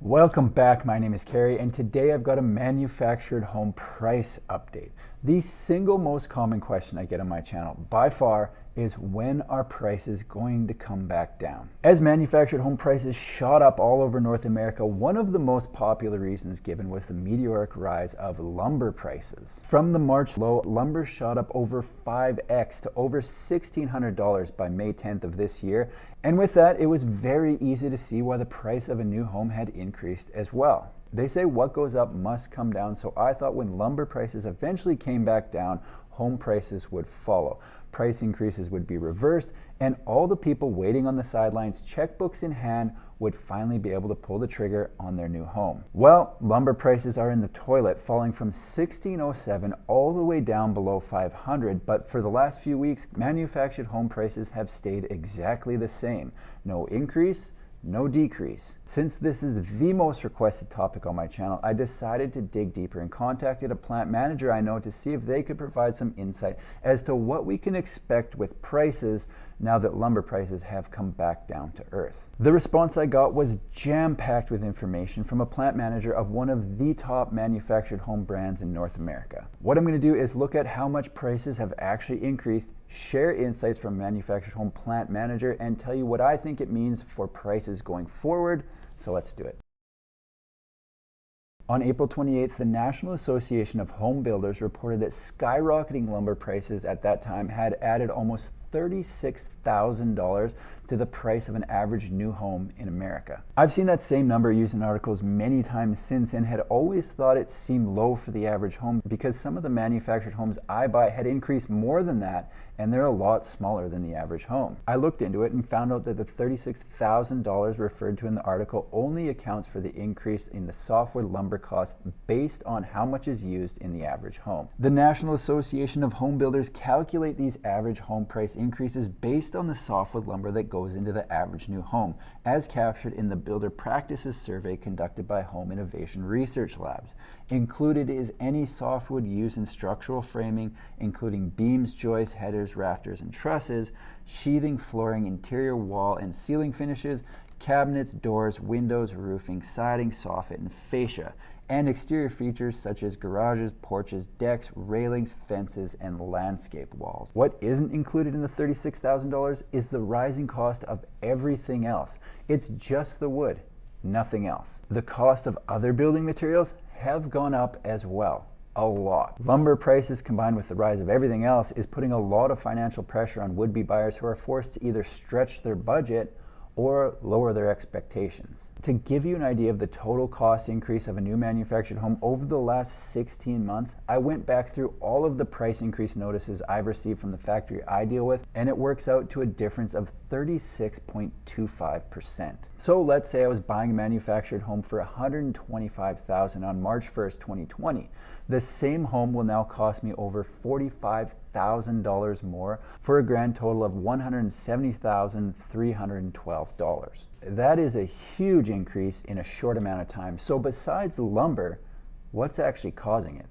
Welcome back, my name is Kerry, and today I've got a manufactured home price update. The single most common question I get on my channel by far is when are prices going to come back down? As manufactured home prices shot up all over North America, one of the most popular reasons given was the meteoric rise of lumber prices. From the March low, lumber shot up over 5x to over $1,600 by May 10th of this year. And with that, it was very easy to see why the price of a new home had increased as well. They say what goes up must come down, so I thought when lumber prices eventually came back down, home prices would follow. Price increases would be reversed, and all the people waiting on the sidelines, checkbooks in hand, would finally be able to pull the trigger on their new home. Well, lumber prices are in the toilet, falling from 1607 all the way down below 500, but for the last few weeks, manufactured home prices have stayed exactly the same. No increase, no decrease. Since this is the most requested topic on my channel, I decided to dig deeper and contacted a plant manager I know to see if they could provide some insight as to what we can expect with prices now that lumber prices have come back down to earth. The response I got was jam-packed with information from a plant manager of one of the top manufactured home brands in North America. What I'm going to do is look at how much prices have actually increased, share insights from manufactured home plant manager, and tell you what I think it means for prices going forward. So let's do it. On April 28th, the National Association of Home Builders reported that skyrocketing lumber prices at that time had added almost $36,000 to the price of an average new home in America. I've seen that same number used in articles many times since and had always thought it seemed low for the average home because some of the manufactured homes I buy had increased more than that, and they're a lot smaller than the average home. I looked into it and found out that the $36,000 referred to in the article only accounts for the increase in the softwood lumber cost based on how much is used in the average home. The National Association of Home Builders calculate these average home price increases based on the softwood lumber that goes into the average new home, as captured in the Builder Practices Survey conducted by Home Innovation Research Labs. Included is any softwood used in structural framing, including beams, joists, headers, rafters, and trusses, sheathing, flooring, interior wall and ceiling finishes, cabinets, doors, windows, roofing, siding, soffit, and fascia, and exterior features such as garages, porches, decks, railings, fences, and landscape walls. What isn't included in the $36,000 is the rising cost of everything else. It's just the wood, nothing else. The cost of other building materials have gone up as well. A lot. Lumber prices combined with the rise of everything else is putting a lot of financial pressure on would-be buyers who are forced to either stretch their budget or lower their expectations. To give you an idea of the total cost increase of a new manufactured home over the last 16 months, I went back through all of the price increase notices I've received from the factory I deal with, and it works out to a difference of 36.25%. So let's say I was buying a manufactured home for $125,000 on March 1st, 2020. The same home will now cost me over $45,000 more for a grand total of $170,312. That is a huge increase in a short amount of time. So besides lumber, what's actually causing it?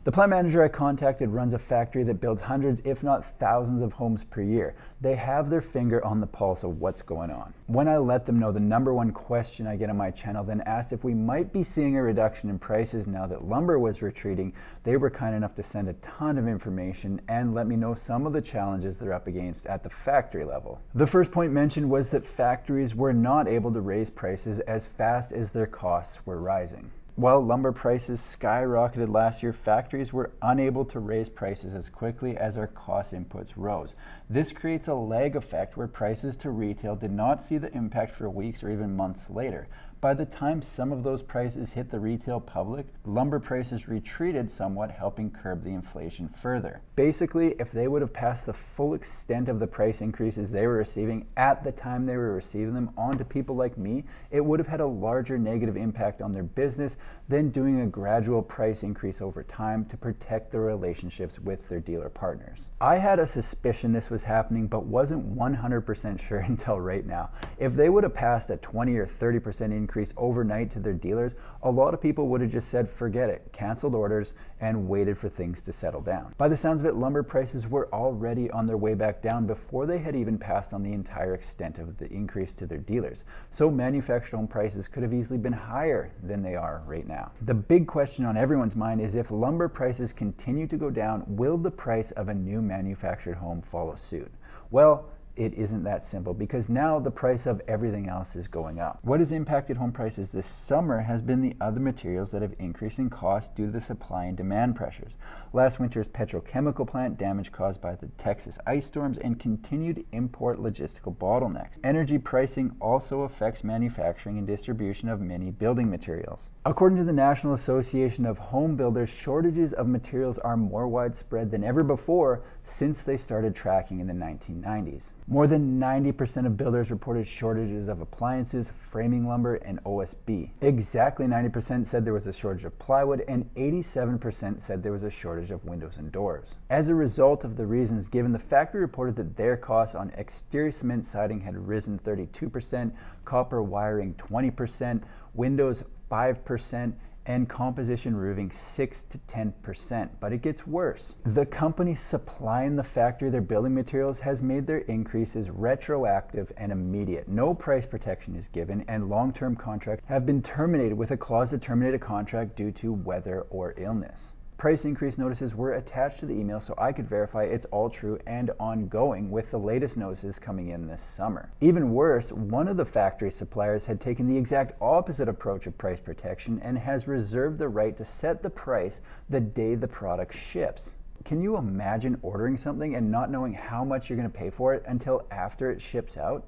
The plant manager I contacted runs a factory that builds hundreds, if not thousands, of homes per year. They have their finger on the pulse of what's going on. When I let them know the number one question I get on my channel, then asked if we might be seeing a reduction in prices now that lumber was retreating, they were kind enough to send a ton of information and let me know some of the challenges they're up against at the factory level. The first point mentioned was that factories were not able to raise prices as fast as their costs were rising. While lumber prices skyrocketed last year, factories were unable to raise prices as quickly as our cost inputs rose. This creates a lag effect where prices to retail did not see the impact for weeks or even months later. By the time some of those prices hit the retail public, lumber prices retreated somewhat, helping curb the inflation further. Basically, if they would have passed the full extent of the price increases they were receiving at the time they were receiving them on to people like me, it would have had a larger negative impact on their business then doing a gradual price increase over time to protect their relationships with their dealer partners. I had a suspicion this was happening, but wasn't 100% sure until right now. If they would have passed a 20 or 30% increase overnight to their dealers, a lot of people would have just said, forget it, canceled orders, and waited for things to settle down. By the sounds of it, lumber prices were already on their way back down before they had even passed on the entire extent of the increase to their dealers. So manufactured home prices could have easily been higher than they are right now. The big question on everyone's mind is, if lumber prices continue to go down, will the price of a new manufactured home follow suit? Well, it isn't that simple, because now the price of everything else is going up. What has impacted home prices this summer has been the other materials that have increased in cost due to the supply and demand pressures. Last winter's petrochemical plant damage caused by the Texas ice storms and continued import logistical bottlenecks. Energy pricing also affects manufacturing and distribution of many building materials. According to the National Association of Home Builders, shortages of materials are more widespread than ever before since they started tracking in the 1990s. More than 90% of builders reported shortages of appliances, framing lumber, and OSB. Exactly 90% said there was a shortage of plywood, and 87% said there was a shortage of windows and doors. As a result of the reasons given, the factory reported that their costs on exterior cement siding had risen 32%, copper wiring 20%, windows 5%, and composition roofing 6 to 10%. But it gets worse. The company supplying the factory their building materials has made their increases retroactive and immediate. No price protection is given, and long-term contracts have been terminated with a clause to terminate a contract due to weather or illness. Price increase notices were attached to the email so I could verify it's all true and ongoing, with the latest notices coming in this summer. Even worse, one of the factory suppliers had taken the exact opposite approach of price protection and has reserved the right to set the price the day the product ships. Can you imagine ordering something and not knowing how much you're going to pay for it until after it ships out?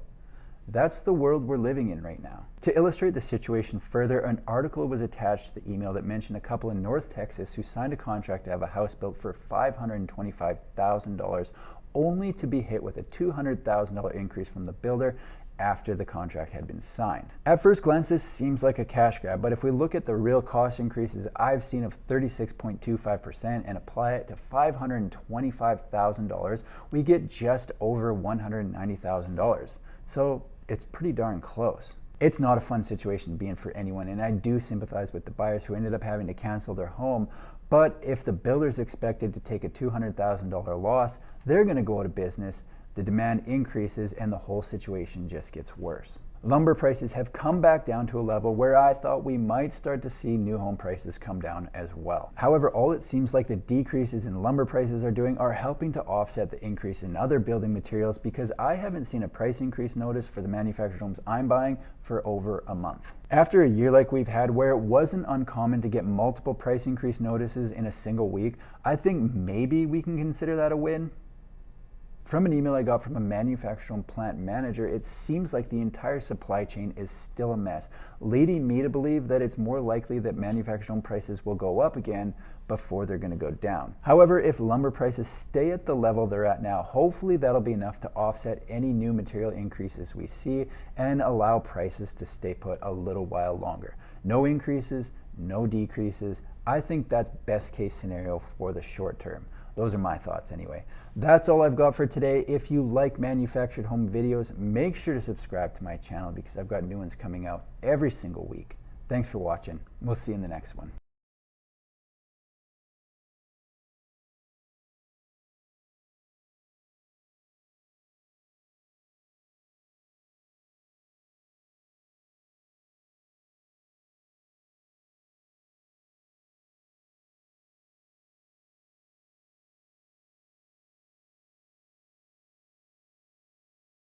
That's the world we're living in right now. To illustrate the situation further, an article was attached to the email that mentioned a couple in North Texas who signed a contract to have a house built for $525,000, only to be hit with a $200,000 increase from the builder after the contract had been signed. At first glance, this seems like a cash grab, but if we look at the real cost increases I've seen of 36.25% and apply it to $525,000, we get just over $190,000. So it's pretty darn close. It's not a fun situation to be in for anyone, and I do sympathize with the buyers who ended up having to cancel their home. But if the builder's expected to take a $200,000 loss, they're going to go out of business, the demand increases, and the whole situation just gets worse. Lumber prices have come back down to a level where I thought we might start to see new home prices come down as well. However, all it seems like the decreases in lumber prices are doing are helping to offset the increase in other building materials, because I haven't seen a price increase notice for the manufactured homes I'm buying for over a month. After a year like we've had, where it wasn't uncommon to get multiple price increase notices in a single week, I think maybe we can consider that a win. From an email I got from a manufactured home plant manager, it seems like the entire supply chain is still a mess, leading me to believe that it's more likely that manufactured home prices will go up again before they're going to go down. However, if lumber prices stay at the level they're at now, hopefully that'll be enough to offset any new material increases we see and allow prices to stay put a little while longer. No increases, no decreases. I think that's best case scenario for the short term. Those are my thoughts anyway. That's all I've got for today. If you like manufactured home videos, make sure to subscribe to my channel, because I've got new ones coming out every single week. Thanks for watching. We'll see you in the next one.